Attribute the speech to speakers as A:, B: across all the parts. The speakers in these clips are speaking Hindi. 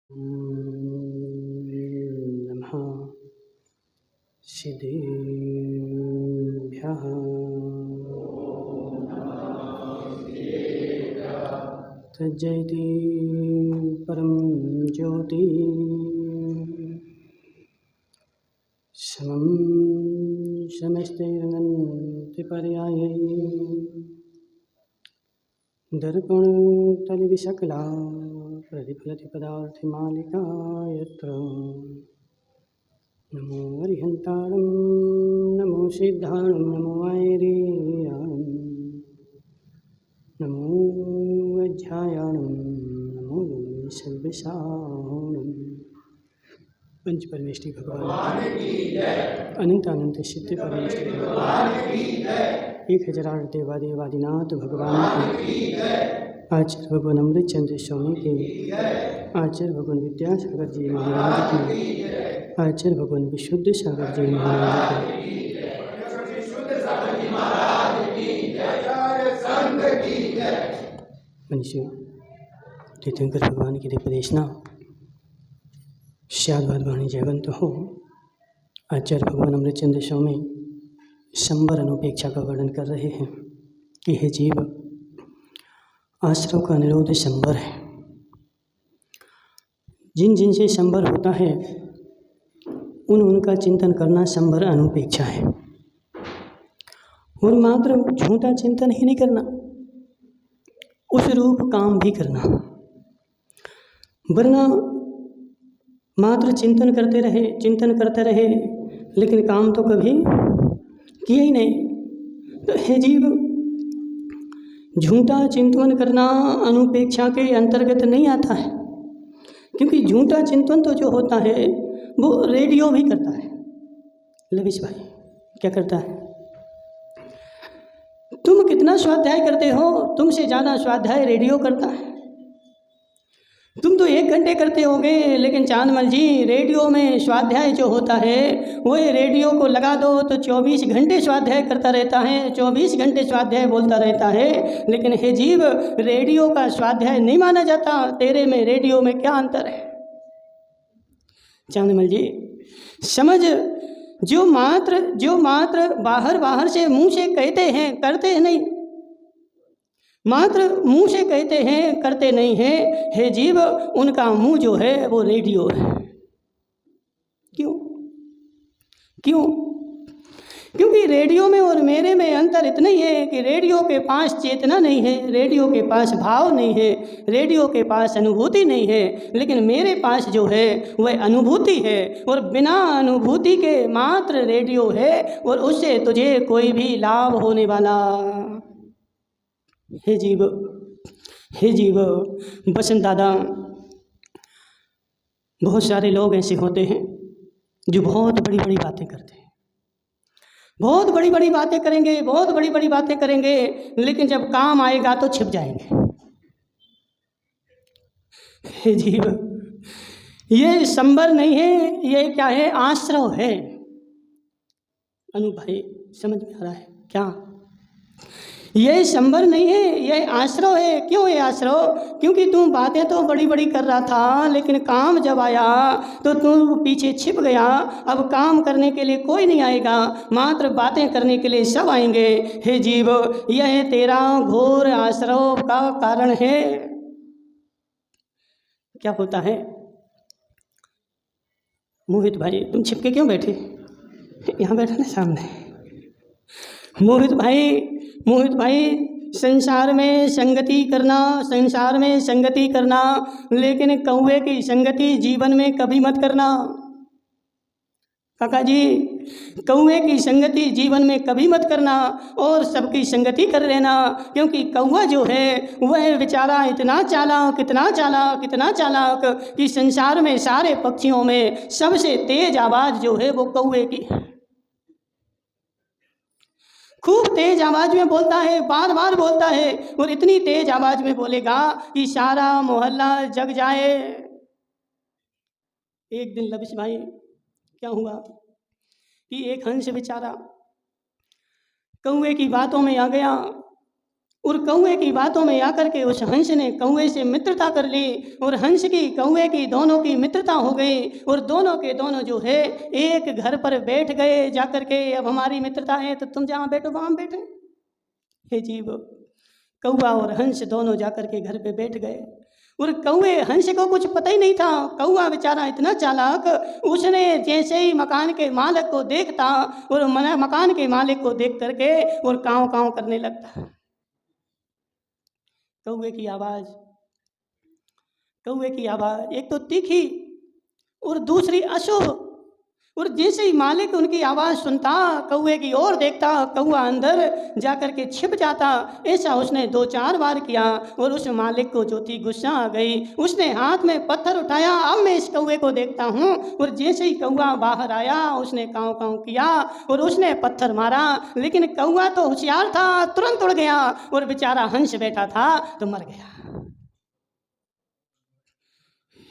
A: नमः सिद्धेभ्यः तज्जयति परं ज्योति समं समस्तैरनन्ति पर्यायै दर्पणतलविशकला प्रतिफलति पदार्थमालिका यत्र नमो अरिहन्ताणं नमो सिद्धाणं नमो वैरियाणं नमो वज्रायाणं नमो सर्वेशाणं। पंच परमेष्टि भगवान अनंत अनंत सिद्ध परमेष्टि भगवान 1008 देवादिनाथ भगवान की, आचार्य भगवान अमृतचंद्र स्वामी के, आचार्य भगवान विद्यासागर जी महाराज की, आचार्य भगवान विशुद्ध सागर जी महाराज की। मनुष्य तीर्थंकर भगवान की उपदेशना श्यादवाद वाणी जयवंत हो। आचार्य भगवान अमृतचंद्र स्वामी संबर अनुपेक्षा का वर्णन कर रहे हैं कि हे जीव, आश्रव का निरोध संबर है। जिन जिन से संबर होता है उनका चिंतन करना संबर अनुपेक्षा है, और मात्र झूठा चिंतन ही नहीं करना, उस रूप काम भी करना। वरना मात्र चिंतन करते रहे लेकिन काम तो कभी किया ही नहीं। तो हे जीव, झूठा चिंतन करना अनुपेक्षा के अंतर्गत नहीं आता है, क्योंकि झूठा चिंतन तो जो होता है वो रेडियो भी करता है। लविश भाई क्या करता है? तुम कितना स्वाध्याय करते हो, तुमसे ज़्यादा स्वाध्याय रेडियो करता है। तुम तो 1 घंटे करते होगे, लेकिन चांदमल जी रेडियो में स्वाध्याय जो होता है वो रेडियो को लगा दो तो 24 घंटे स्वाध्याय करता रहता है, 24 घंटे स्वाध्याय बोलता रहता है। लेकिन हे जीव, रेडियो का स्वाध्याय नहीं माना जाता। तेरे में रेडियो में क्या अंतर है? चांदमल जी समझ, जो मात्र बाहर से मुंह से कहते हैं, करते नहीं। मात्र मुंह से कहते हैं, करते नहीं हैं। हे जीव, उनका मुंह जो है वो रेडियो है। क्यों? क्योंकि रेडियो में और मेरे में अंतर इतना ही है कि रेडियो के पास चेतना नहीं है, रेडियो के पास भाव नहीं है, रेडियो के पास अनुभूति नहीं है। लेकिन मेरे पास जो है वह अनुभूति है, और बिना अनुभूति के मात्र रेडियो है, और उससे तुझे कोई भी लाभ होने वाला। हे जीव, बसंत दादा, बहुत सारे लोग ऐसे होते हैं जो बहुत बड़ी बड़ी बातें करते हैं, बहुत बड़ी बड़ी बातें करेंगे, बहुत बड़ी बड़ी बातें करेंगे, लेकिन जब काम आएगा तो छिप जाएंगे। हे जीव, ये संबर नहीं है, ये क्या है? आश्रव है। अनु भाई समझ में आ रहा है क्या? ये संबर नहीं है, ये आश्रव है। क्यों ये आश्रव? क्योंकि तू बातें तो बड़ी बड़ी कर रहा था, लेकिन काम जब आया तो तू पीछे छिप गया। अब काम करने के लिए कोई नहीं आएगा, मात्र बातें करने के लिए सब आएंगे। हे जीव, यह तेरा घोर आश्रव का कारण है। क्या होता है? मोहित भाई तुम छिपके क्यों बैठे? यहाँ बैठे ना सामने। मोहित भाई संसार में संगति करना, लेकिन कौवे की संगति जीवन में कभी मत करना। काका जी, कौवे की संगति जीवन में कभी मत करना, और सबकी संगति कर लेना। क्योंकि कौवा जो है वह बेचारा इतना चालाक कि संसार में सारे पक्षियों में सबसे तेज आवाज़ जो है वो कौवे की है। खूब तेज आवाज में बोलता है, बार बार बोलता है, और इतनी तेज आवाज में बोलेगा कि सारा मोहल्ला जग जाए। एक दिन लविश भाई क्या हुआ कि एक हंस बेचारा कौवे की बातों में आ गया, और कौए की बातों में आकर के उस हंस ने कौए से मित्रता कर ली और हंस की कौए की दोनों की मित्रता हो गई और दोनों के दोनों जो है एक घर पर बैठ गए जाकर के। अब हमारी मित्रता है तो तुम जहाँ बैठो वहाँ बैठे। हे जीव, कौआ और हंस दोनों जाकर के घर पे बैठ गए और कौए हंस को कुछ पता ही नहीं था। कौआ बेचारा इतना चालाक, उसने जैसे ही मकान के मालिक को देखता और मकान के मालिक को देख करके और काँव काँव करने लगता। कौए की आवाज़, कौए की आवाज़ एक तो तीखी और दूसरी अशुभ, और जैसे ही मालिक उनकी आवाज़ सुनता कौए की ओर देखता, कौआ अंदर जाकर के छिप जाता। ऐसा उसने 2-4 बार किया और उस मालिक को जो थी गुस्सा आ गई, उसने हाथ में पत्थर उठाया। अब मैं इस कौए को देखता हूँ। और जैसे ही कौआ बाहर आया उसने काँव काँव किया और उसने पत्थर मारा, लेकिन कौआ तो होशियार था, तुरंत उड़ गया और बेचारा हंस बैठा था तो मर गया।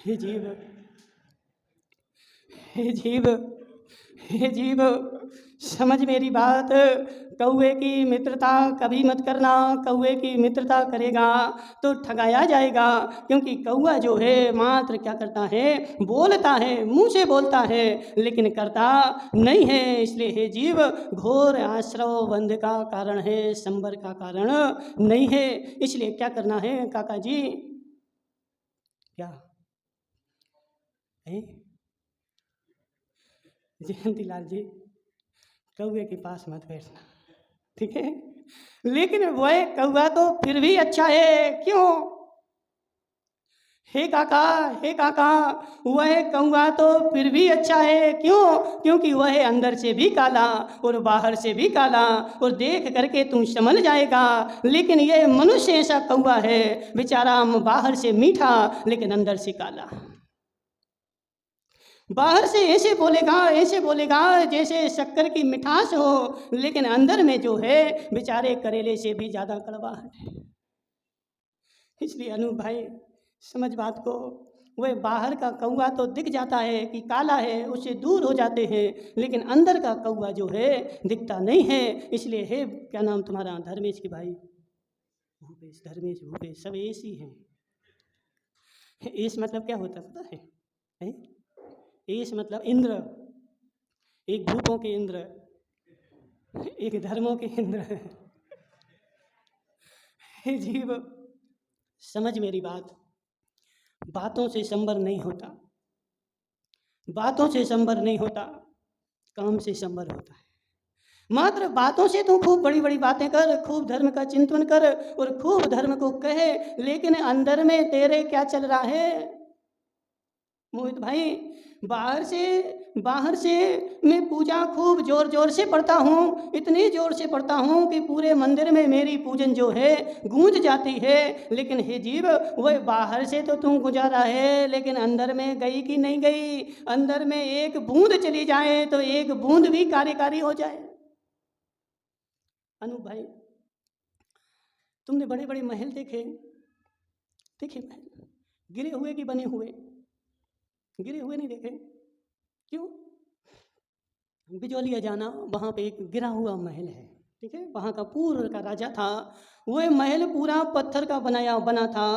A: हे जीव, हे जीव, हे जीव, समझ मेरी बात। कौए की मित्रता कभी मत करना। कौए की मित्रता करेगा तो ठगाया जाएगा, क्योंकि कौआ जो है मात्र क्या करता है, बोलता है, मुंह से बोलता है लेकिन करता नहीं है। इसलिए हे जीव, घोर आश्रव बंध का कारण है, संबर का कारण नहीं है। इसलिए क्या करना है काका जी? क्या है जयंतीलाल जी, कौए के पास मत बैठना, ठीक है? लेकिन वह कौआ तो फिर भी अच्छा है। क्यों? हे काका, हे काका, वह कौआ तो फिर भी अच्छा है। क्यों? क्योंकि वह अंदर से भी काला और बाहर से भी काला, और देख करके तू समझ जाएगा। लेकिन यह मनुष्य ऐसा कौआ है बेचारा, बाहर से मीठा लेकिन अंदर से काला। बाहर से ऐसे बोलेगा जैसे शक्कर की मिठास हो, लेकिन अंदर में जो है बेचारे करेले से भी ज़्यादा कड़वाहट है। इसलिए अनु भाई समझ बात को। वह बाहर का कौआ तो दिख जाता है कि काला है, उससे दूर हो जाते हैं, लेकिन अंदर का कौआ जो है दिखता नहीं है। इसलिए है, क्या नाम तुम्हारा? धर्मेश की भाई, भूपेश, धर्मेश, भूपेश, सब ऐसी हैं। ऐस मतलब क्या होता पता है? ऐस मतलब इंद्र, एक भूपों के इंद्र, एक धर्मों के इंद्र। हे जीव, समझ मेरी बात। बातों से संबर नहीं होता, बातों से संबर नहीं होता, काम से संबर होता है। मात्र बातों से तू खूब बड़ी बड़ी बातें कर, खूब धर्म का चिंतन कर और खूब धर्म को कहे, लेकिन अंदर में तेरे क्या चल रहा है मोहित भाई? बाहर से मैं पूजा खूब जोर जोर से पढ़ता हूँ, इतनी जोर से पढ़ता हूँ कि पूरे मंदिर में मेरी पूजन जो है गूंज जाती है। लेकिन हे जीव, वह बाहर से तो तू गुजारा है, लेकिन अंदर में गई कि नहीं गई? अंदर में एक बूंद चली जाए तो एक बूंद भी कार्यकारी हो जाए। अनु भाई, तुमने बड़े बड़े महल देखे महल गिरे हुए कि बने हुए? गिरे हुए नहीं देखे। क्यों? बिजौलिया जाना, वहाँ पे एक गिरा हुआ महल है, ठीक है? वहाँ का पूर्व का राजा था, वह महल पूरा पत्थर का बना था।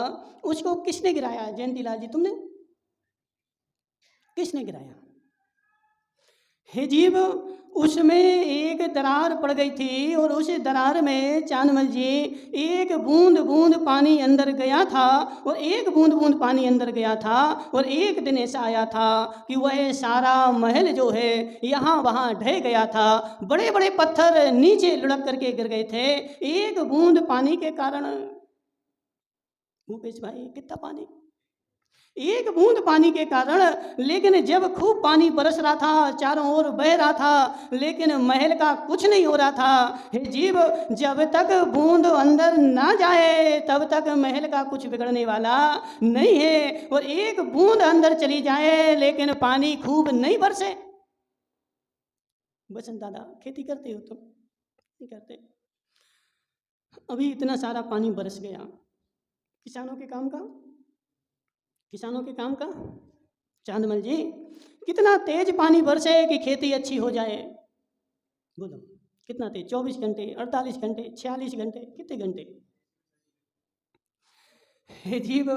A: उसको किसने गिराया? जयंतीलाल जी, तुमने? किसने गिराया? हे जीव, उसमें एक दरार पड़ गई थी और उस दरार में चांदमल जी एक बूंद बूंद पानी अंदर गया था, और एक बूंद बूंद पानी अंदर गया था, और एक दिन ऐसा आया था कि वह सारा महल जो है यहाँ वहाँ ढह गया था। बड़े बड़े पत्थर नीचे लुढ़क करके गिर गए थे एक बूंद पानी के कारण। भूपेश भाई, कितना पानी? एक बूंद पानी के कारण। लेकिन जब खूब पानी बरस रहा था, चारों ओर बह रहा था, लेकिन महल का कुछ नहीं हो रहा था। हे जीव, जब तक बूंद अंदर ना जाए तब तक महल का कुछ बिगड़ने वाला नहीं है, और एक बूंद अंदर चली जाए लेकिन पानी खूब नहीं बरसे। बसंत दादा, खेती करते हो तुम? नहीं करते। अभी इतना सारा पानी बरस गया, किसानों के काम का चांदमल जी, कितना तेज पानी बरसे कि खेती अच्छी हो जाए? बोलो, कितना तेज? 24 घंटे, 48 घंटे, 46 घंटे, कितने घंटे? हे जीव,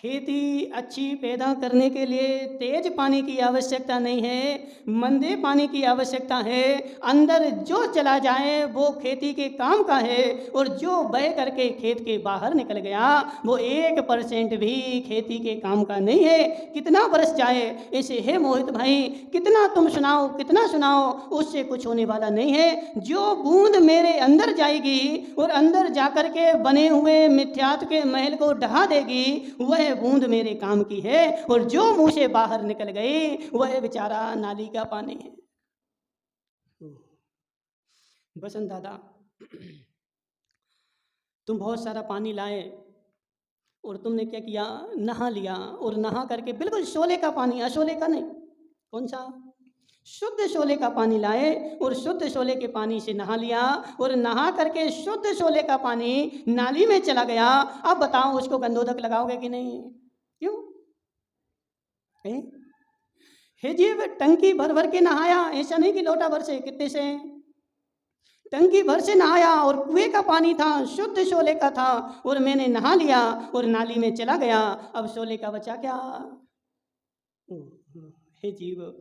A: खेती अच्छी पैदा करने के लिए तेज पानी की आवश्यकता नहीं है, मंदे पानी की आवश्यकता है। अंदर जो चला जाए वो खेती के काम का है, और जो बह करके खेत के बाहर निकल गया वो 1% भी खेती के काम का नहीं है। कितना बरस जाए ऐसे है मोहित भाई, कितना तुम सुनाओ, कितना सुनाओ, उससे कुछ होने वाला नहीं है। जो बूंद मेरे अंदर जाएगी और अंदर जाकर के बने हुए मिथ्यात्व के महल को ढहा देगी, वह बूंद मेरे काम की है। और जो मुंह से बाहर निकल गई वह बेचारा नाली का पानी है। बसंत दादा, तुम बहुत सारा पानी लाए और तुमने क्या किया, नहा लिया, और नहा करके बिल्कुल शोले का पानी, अशोले का नहीं, कौन सा, शुद्ध शोले का पानी लाए और शुद्ध शोले के पानी से नहा लिया, और नहा करके शुद्ध शोले का पानी नाली में चला गया। अब बताओ उसको गंधोदक लगाओगे कि नहीं? क्यों? हे जीव, टंकी भर भर के नहाया, ऐसा नहीं कि लोटा भर से, कितने से, टंकी भर से नहाया, और कुएं का पानी था, शुद्ध शोले का था, और मैंने नहा लिया और नाली में चला गया। अब शोले का बचा क्या? हे जीव,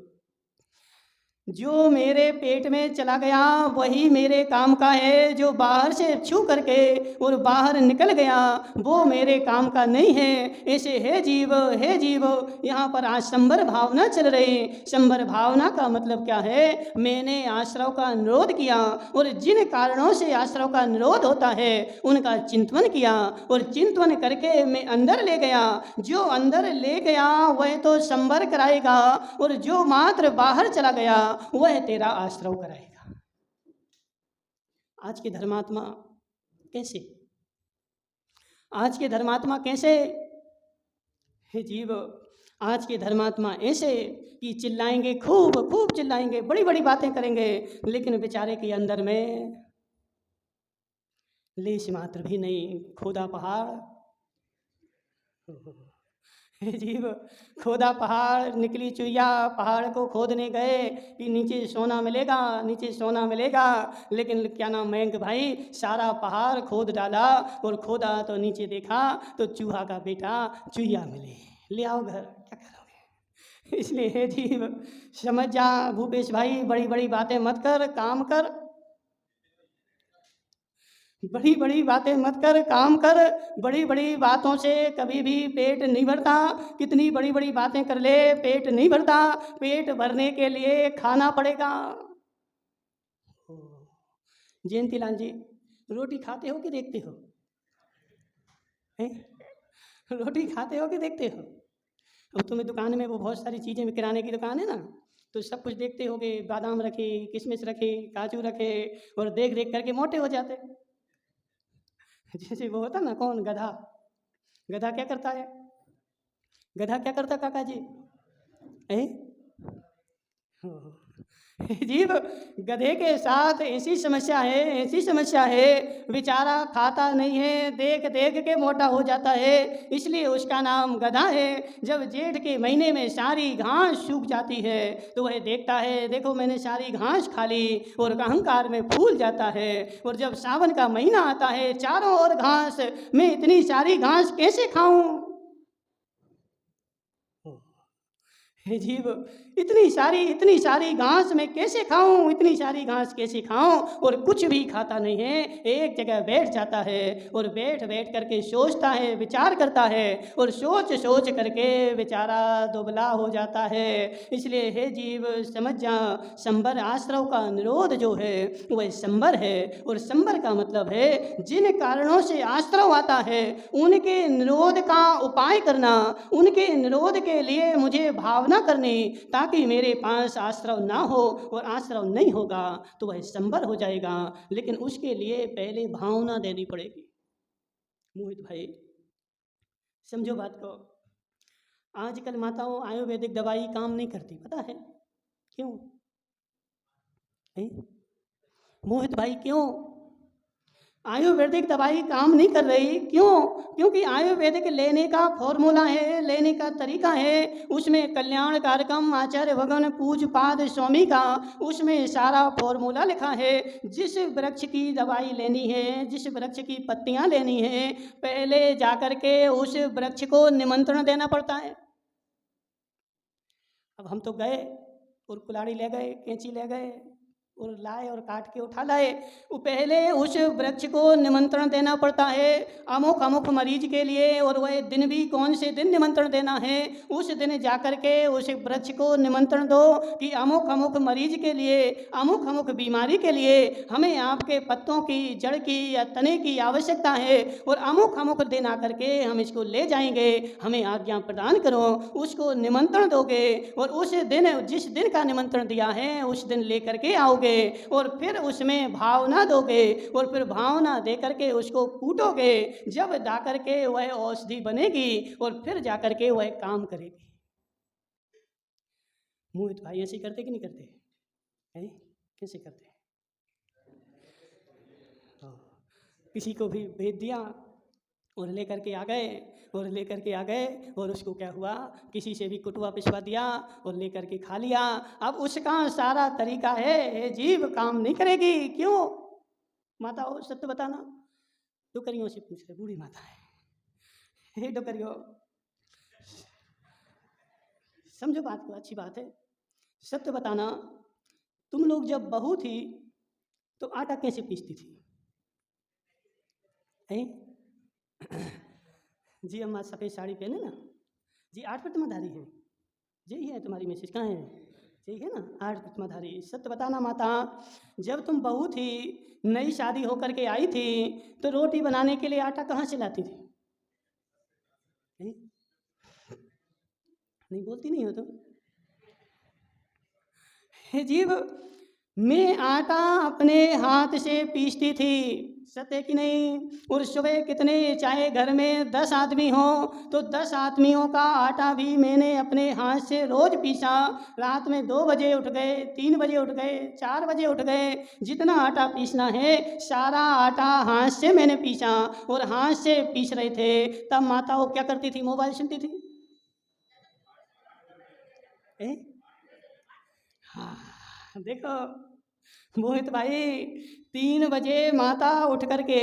A: जो मेरे पेट में चला गया वही मेरे काम का है, जो बाहर से छू करके और बाहर निकल गया वो मेरे काम का नहीं है। ऐसे हे जीव, हे जीव, यहाँ पर आज संबर भावना चल रही। संबर भावना का मतलब क्या है? मैंने आश्रव का निरोध किया, और जिन कारणों से आश्रव का निरोध होता है उनका चिंतन किया, और चिंतन करके मैं अंदर ले गया। जो अंदर ले गया वह तो संबर कराएगा, और जो मात्र बाहर चला गया वह तेरा आश्रव कराएगा। आज के धर्मात्मा कैसे, आज के धर्मात्मा कैसे? हे जीव, आज के धर्मात्मा ऐसे कि चिल्लाएंगे, खूब खूब चिल्लाएंगे, बड़ी बड़ी बातें करेंगे, लेकिन बेचारे के अंदर में लेश मात्र भी नहीं। खोदा पहाड़, हे जीव, खोदा पहाड़, निकली चुईया, पहाड़ को खोदने गए कि नीचे सोना मिलेगा, नीचे सोना मिलेगा, लेकिन क्या नाम मयंक भाई, सारा पहाड़ खोद डाला, और खोदा तो नीचे देखा तो चूहा का बेटा चुईया मिले, ले आओ घर, क्या करोगे? इसलिए हे जीव समझ जा भूपेश भाई, बड़ी बड़ी बातें मत कर, काम कर। बड़ी बड़ी बातें मत कर, काम कर। बड़ी बड़ी बातों से कभी भी पेट नहीं भरता। कितनी बड़ी बड़ी बातें कर ले, पेट नहीं भरता। पेट भरने के लिए खाना पड़ेगा। जयंती लाल जी, रोटी खाते हो कि देखते हो? हैं? रोटी खाते हो कि देखते हो? अब तुम्हें दुकान में वो बहुत सारी चीज़ें, किराने की दुकान है ना, तो सब कुछ देखते होगे, बादाम रखे, किशमिश रखे, काजू रखे, और देख देख करके मोटे हो जाते। जैसे वो होता ना, कौन, गधा, गधा क्या करता है, गधा क्या करता काका जी? जीव, गधे के साथ ऐसी समस्या है, ऐसी समस्या है, बेचारा खाता नहीं है, देख देख के मोटा हो जाता है, इसलिए उसका नाम गधा है। जब जेठ के महीने में सारी घास सूख जाती है तो वह देखता है, देखो मैंने सारी घास खा ली, और अहंकार में फूल जाता है। और जब सावन का महीना आता है, चारों ओर घास, मैं इतनी सारी घास कैसे खाऊं? हे जीव, इतनी सारी घास मैं कैसे खाऊं, इतनी सारी घास कैसे खाऊं? और कुछ भी खाता नहीं है, एक जगह बैठ जाता है, और बैठ बैठ करके सोचता है, विचार करता है, और सोच सोच करके बेचारा दुबला हो जाता है। इसलिए हे जीव समझ जा, संबर आश्रव का निरोध जो है वह संबर है। और संबर का मतलब है जिन कारणों से आश्रव आता है उनके निरोध का उपाय करना, उनके निरोध के लिए मुझे भावना करनी, ताकि मेरे पास आश्रव ना हो, और आश्रव नहीं होगा तो वह संबर हो जाएगा। लेकिन उसके लिए पहले भावना देनी पड़ेगी। मोहित भाई समझो बात को, आजकल माताओं आयुर्वेदिक दवाई काम नहीं करती, पता है क्यों? मोहित भाई क्यों? आयुर्वेदिक दवाई काम नहीं कर रही। क्यों? क्योंकि आयुर्वेदिक लेने का फॉर्मूला है, लेने का तरीका है, उसमें कल्याण कारकम आचार्य भगवान पूज्यपाद स्वामी का उसमें सारा फॉर्मूला लिखा है। जिस वृक्ष की दवाई लेनी है, जिस वृक्ष की पत्तियां लेनी है, पहले जाकर के उस वृक्ष को निमंत्रण देना पड़ता है। अब हम तो गए और कुल्हाड़ी ले गए, कैंची ले गए और लाए और काट के उठा लाए। वो पहले उस वृक्ष को निमंत्रण देना पड़ता है अमुक अमुक मरीज के लिए, और वह दिन भी कौन से दिन निमंत्रण देना है। उस दिन जाकर के उस वृक्ष को निमंत्रण दो कि अमुक अमुक मरीज के लिए, अमुक अमुक बीमारी के लिए हमें आपके पत्तों की, जड़ की या तने की आवश्यकता है, और अमुक अमुक दिन आकर के हम इसको ले जाएंगे, हमें आज्ञा प्रदान करो। उसको निमंत्रण दोगे और उस दिन, जिस दिन का निमंत्रण दिया है उस दिन लेकर के आओगे, और फिर उसमें भावना दोगे, और फिर भावना दे करके उसको कूटोगे। जब जा करके वह औषधि बनेगी और फिर जा करके वह काम करेगी। मोहित भाई ऐसे करते कि नहीं करते हैं? कैसे करते? किसी को भी भेज दिया और लेकर के आ गए, और लेकर के आ गए, और उसको क्या हुआ, किसी से भी कुटवा पिसवा दिया और लेकर के खा लिया। अब उसका सारा तरीका है जीव काम नहीं करेगी। क्यों? माता हो सत्य बताना। डोकरियों से पूछ रहे, बूढ़ी माता है, हे डोकरियों समझो बात को, अच्छी बात है। सत्य बताना, तुम लोग जब बहू थी तो आटा कैसे पीसती थी? जी अम्मा सफ़ेद साड़ी पहने ना जी, 8 प्रतिमाधारी है जी, है तुम्हारी मैसेज कहाँ है जी, है ना 8 प्रतिमाधारी। सत्य बताना माता, जब तुम बहू थी, नई शादी होकर के आई थी, तो रोटी बनाने के लिए आटा कहाँ से लाती थी? नहीं बोलती नहीं हो तुम? जीव मैं आटा अपने हाथ से पीसती थी, सत्य कि नहीं? और सुबह कितने, चाहे घर में 10 आदमी हो तो 10 आदमियों का आटा भी मैंने अपने हाथ से रोज पीसा। रात में 2 बजे उठ गए, 3 बजे उठ गए, 4 बजे उठ गए, जितना आटा पीसना है सारा आटा हाथ से मैंने पीसा। और हाथ से पीस रहे थे तब माता वो क्या करती थी? मोबाइल सुनती थी। हाँ देखो मोहित भाई, 3 बजे माता उठ करके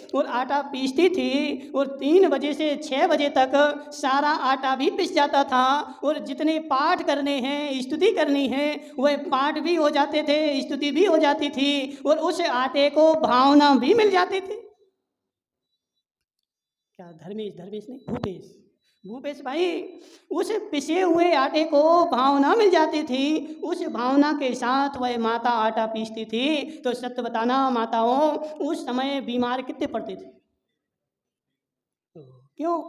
A: और आटा पीसती थी, और 3 बजे से 6 बजे तक सारा आटा भी पिस जाता था, और जितने पाठ करने हैं, स्तुति करनी है, वह पाठ भी हो जाते थे, स्तुति भी हो जाती थी, और उस आटे को भावना भी मिल जाती थी। क्या धर्मेश नहीं, भूपेश, भूपेश भाई, उस पिसे हुए आटे को भावना मिल जाती थी, उस भावना के साथ वह माता आटा पीसती थी। तो सत्य बताना माताओं, उस समय बीमार कितने पड़ते थे? क्यों?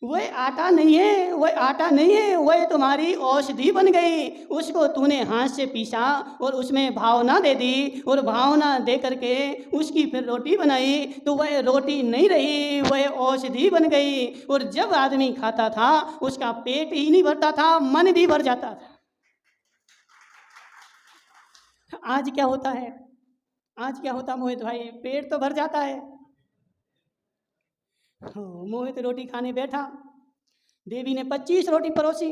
A: वह आटा नहीं है, वह आटा नहीं है, वह तुम्हारी औषधि बन गई। उसको तूने हाथ से पीसा और उसमें भावना दे दी, और भावना दे करके उसकी फिर रोटी बनाई, तो वह रोटी नहीं रही, वह औषधि बन गई। और जब आदमी खाता था उसका पेट ही नहीं भरता था, मन भी भर जाता था। आज क्या होता है? आज क्या होता मोहित भाई? पेट तो भर जाता है। मोहित रोटी खाने बैठा, देवी ने 25 रोटी परोसी,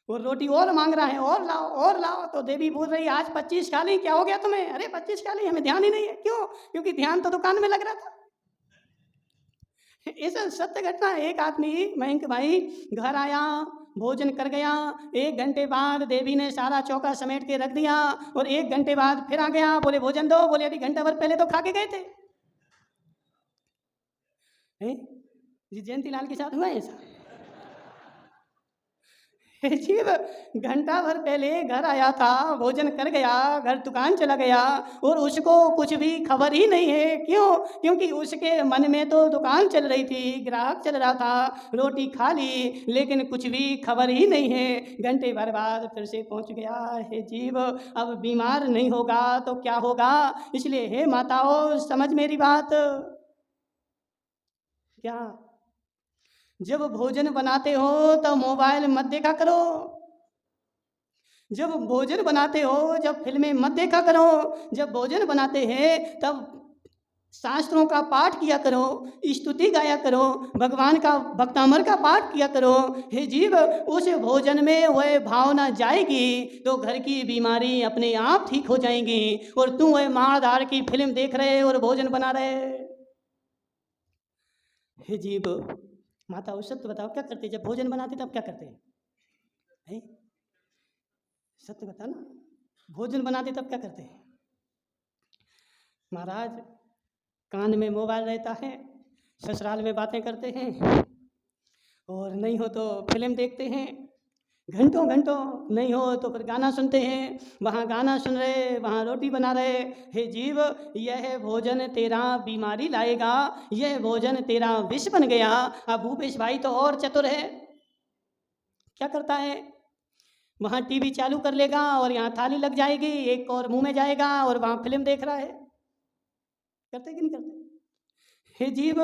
A: और रोटी और मांग रहा है, और लाओ और लाओ। तो देवी बोल रही, आज 25 खा ली, क्या हो गया तुम्हें? अरे 25 खा ली, हमें ध्यान ही नहीं है। क्यों? क्योंकि ध्यान तो दुकान में लग रहा था। ऐसा सत्य घटना। एक आदमी मयंक भाई घर आया, भोजन कर गया, 1 घंटे बाद देवी ने सारा चौका समेट के रख दिया, और 1 घंटे बाद फिर आ गया, बोले भोजन दो, बोले अभी घंटा भर पहले तो खा के गए थे। जी जयंती लाल के साथ हुआ है ऐसा? जीव घंटा भर पहले घर आया था, भोजन कर गया, घर दुकान चला गया, और उसको कुछ भी खबर ही नहीं है। क्यों? क्योंकि उसके मन में तो दुकान चल रही थी, ग्राहक चल रहा था, रोटी खा ली, लेकिन कुछ भी खबर ही नहीं है। घंटे भर बाद फिर से पहुंच गया। हे जीव, अब बीमार नहीं होगा तो क्या होगा? इसलिए हे माताओं, समझ मेरी बात। क्या? जब भोजन बनाते हो तो मोबाइल मत देखा करो। जब भोजन बनाते हो, जब फिल्में मत देखा करो। जब भोजन बनाते हैं तब शास्त्रों का पाठ किया करो, स्तुति गाया करो, भगवान का भक्तामर का पाठ किया करो। हे जीव, उस भोजन में वह भावना जाएगी तो घर की बीमारी अपने आप ठीक हो जाएंगी। और तू वह मारधाड़ की फिल्म देख रहे और भोजन बना रहे। हे जीव, माता सत्य बताओ, क्या करते जब भोजन बनाते तब क्या करते हैं? सत्य बता ना, भोजन बनाते तब क्या करते हैं? महाराज, कान में मोबाइल रहता है, ससुराल में बातें करते हैं, और नहीं हो तो फिल्म देखते हैं घंटों घंटों, नहीं हो तो फिर गाना सुनते हैं। वहाँ गाना सुन रहे, वहाँ रोटी बना रहे। हे जीव, यह भोजन तेरा बीमारी लाएगा, यह भोजन तेरा विष बन गया। अब भूपेश भाई तो और चतुर है, क्या करता है, वहाँ टीवी चालू कर लेगा और यहाँ थाली लग जाएगी, एक और मुंह में जाएगा और वहाँ फिल्म देख रहा है। करते कि नहीं करते? हे जीव,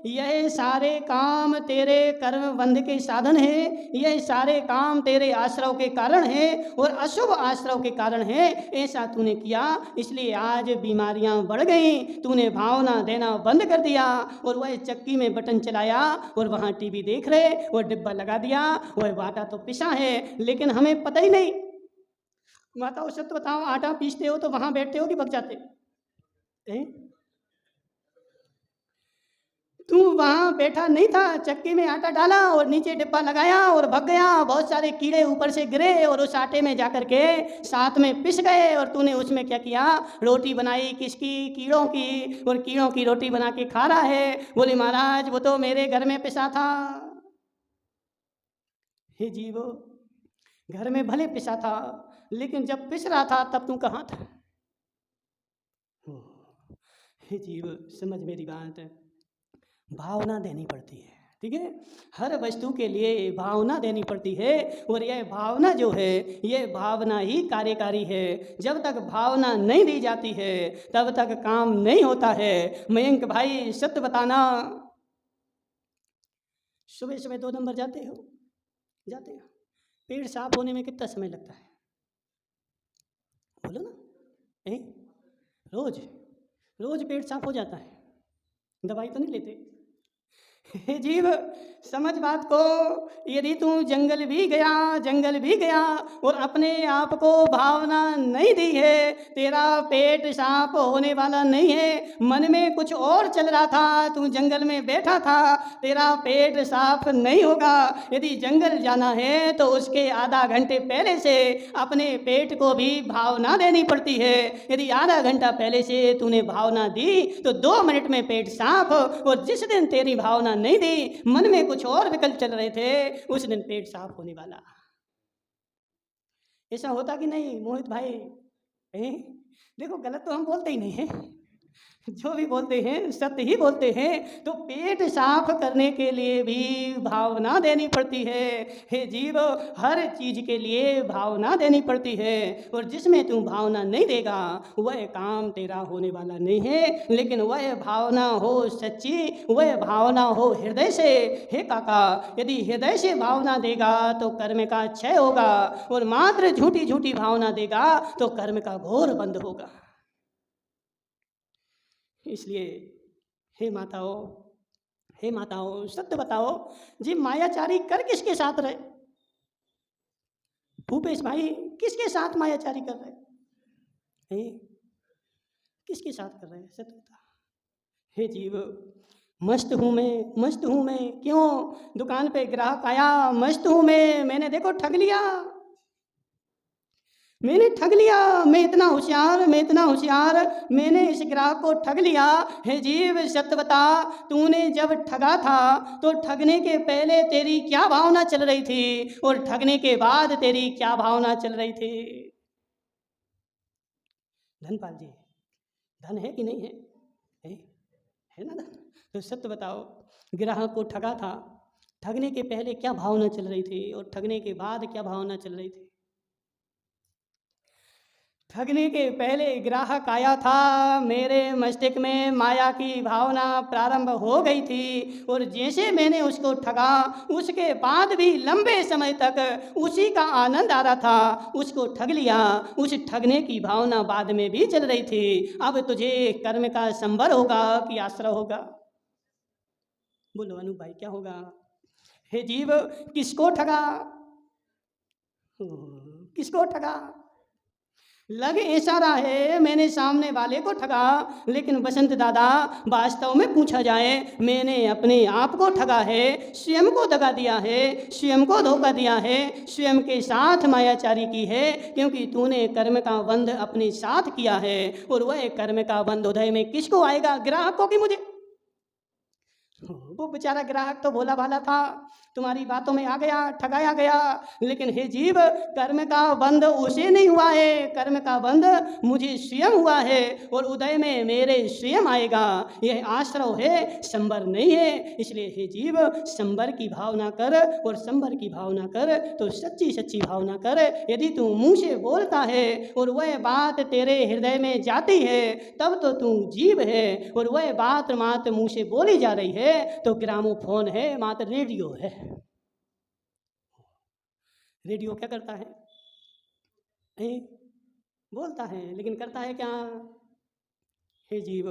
A: यह सारे काम तेरे कर्म बंध के साधन है, यह सारे काम तेरे आश्रव के कारण है और अशुभ आश्रव के कारण है। ऐसा तूने किया, इसलिए आज बीमारियां बढ़ गई। तूने भावना देना बंद कर दिया और वह चक्की में बटन चलाया और वहाँ टीवी देख रहे, वह डिब्बा लगा दिया, वह आटा तो पिसा है लेकिन हमें पता ही नहीं। माताओं सत्य बताओ, आटा पीसते हो तो वहाँ बैठते हो कि भग जाते? तू वहाँ बैठा नहीं था, चक्की में आटा डाला और नीचे डिब्बा लगाया और भग गया। बहुत सारे कीड़े ऊपर से गिरे और उस आटे में जाकर के साथ में पिस गए। और तूने उसमें क्या किया? रोटी बनाई, किसकी? कीड़ों की। और कीड़ों की रोटी बना के खा रहा है। बोले महाराज, वो तो मेरे घर में पिसा था। हे जीवो, घर में भले पिसा था, लेकिन जब पिस रहा था तब तू कहाँ था? हे जीव, समझ मेरी बात, भावना देनी पड़ती है, ठीक है? हर वस्तु के लिए भावना देनी पड़ती है। और यह भावना जो है, यह भावना ही कार्यकारी है। जब तक भावना नहीं दी जाती है तब तक काम नहीं होता है। मयंक भाई सत्य बताना, सुबह सुबह 2 नंबर जाते हो? जाते हो? पेट साफ होने में कितना समय लगता है? बोलो ना। रोज रोज पेट साफ हो जाता है? दवाई तो नहीं लेते? हे जीव, समझ बात को। यदि तू जंगल भी गया और अपने आप को भावना नहीं दी है, तेरा पेट साफ होने वाला नहीं है। मन में कुछ और चल रहा था, तू जंगल में बैठा था, तेरा पेट साफ नहीं होगा। यदि जंगल जाना है तो उसके आधा घंटे पहले से अपने पेट को भी भावना देनी पड़ती है। यदि आधा घंटा पहले से तूने भावना दी तो 2 मिनट में पेट साफ। और जिस दिन तेरी भावना नहीं दी, मन में कुछ और विकल्प चल रहे थे, उस दिन पेट साफ होने वाला। ऐसा होता कि नहीं मोहित भाई? देखो, गलत तो हम बोलते ही नहीं है, जो भी बोलते हैं सत्य ही बोलते हैं। तो पेट साफ करने के लिए भी भावना देनी पड़ती है। हे जीव, हर चीज के लिए भावना देनी पड़ती है। और जिसमें तू भावना नहीं देगा वह काम तेरा होने वाला नहीं है। लेकिन वह भावना हो सच्ची, वह भावना हो हृदय से। हे काका, यदि हृदय से भावना देगा तो कर्म का क्षय होगा, और मात्र झूठी झूठी भावना देगा तो कर्म का घोर बंद होगा। इसलिए हे माताओं सत्य बताओ जी, मायाचारी कर किसके साथ रहे? भूपेश भाई किसके साथ मायाचारी कर रहे हैं? किसके साथ कर रहे हैं? सत्य बता। हे जीव, मस्त हूँ मैं। क्यों? दुकान पे ग्राहक आया, मस्त हूँ मैंने देखो ठग लिया, मैं इतना होशियार, मैंने इस ग्राहक को ठग लिया। हे जीव, सत्य बता, तूने जब ठगा था तो ठगने के पहले तेरी क्या भावना चल रही थी और ठगने के बाद तेरी क्या भावना चल रही थी? धनपाल जी, धन है कि नहीं है? है ना धन? तो सत्य बताओ, ग्राहक को ठगा था, ठगने के पहले क्या भावना चल रही थी और ठगने के बाद क्या भावना चल रही थी? ठगने के पहले ग्राहक आया था, मेरे मस्तिष्क में माया की भावना प्रारंभ हो गई थी और जैसे मैंने उसको ठगा, उसके बाद भी लंबे समय तक उसी का आनंद आ रहा था। उसको ठग लिया, उस ठगने की भावना बाद में भी चल रही थी। अब तुझे कर्म का संबर होगा कि आश्रय होगा? बोलो अनु भाई, क्या होगा? हे जीव, किसको ठगा? किसको ठगा? लग ऐसा रहा है मैंने सामने वाले को ठगा, लेकिन बसंत दादा वास्तव में पूछा जाए, मैंने अपने आप को ठगा है, स्वयं को दगा दिया है, स्वयं को धोखा दिया है, स्वयं के साथ मायाचारी की है, क्योंकि तूने कर्म का बंध अपने साथ किया है। और वह कर्म का बंध उदय में किसको आएगा? ग्राहक को कि मुझे? वो बेचारा ग्राहक तो भोला भाला था, तुम्हारी बातों में आ गया, ठगाया गया। लेकिन हे जीव, कर्म का बंध उसे नहीं हुआ है, कर्म का बंध मुझे स्वयं हुआ है और उदय में मेरे स्वयं आएगा। यह आश्रय है, संबर नहीं है। इसलिए हे जीव, संबर की भावना कर, और संबर की भावना कर तो सच्ची सच्ची भावना कर। यदि तू मुंह से बोलता है और वह बात तेरे हृदय में जाती है, तब तो तू जीव है। और वह बात मात्र मुंह से बोली जा रही है तो ग्रामोफोन है, मात्र रेडियो है। रेडियो क्या करता है? बोलता है, लेकिन करता है क्या? हे जीव,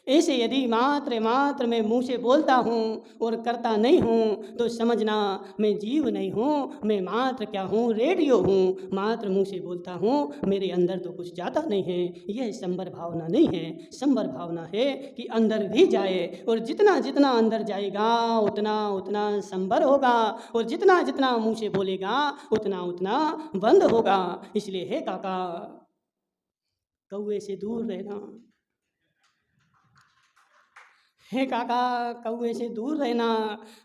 A: ऐसे यदि मात्र मात्र मैं मुंह से बोलता हूँ और करता नहीं हूँ तो समझना मैं जीव नहीं हूँ, मैं मात्र क्या हूँ? रेडियो हूँ। मात्र मुंह से बोलता हूँ, मेरे अंदर तो कुछ जाता नहीं है। यह संबर भावना नहीं है। संबर भावना है कि अंदर भी जाए, और जितना जितना अंदर जाएगा उतना उतना संबर होगा, और जितना जितना मुंह से बोलेगा उतना उतना बंद होगा। इसलिए हे काका, कौए से दूर रहना। हे काका, कौए से दूर रहना,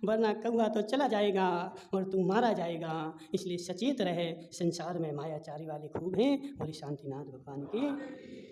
A: वरना कौआ तो चला जाएगा और तू मारा जाएगा। इसलिए सचेत रहे। संसार में मायाचारी वाले खूब हैं। बोली शांतिनाथ भगवान की।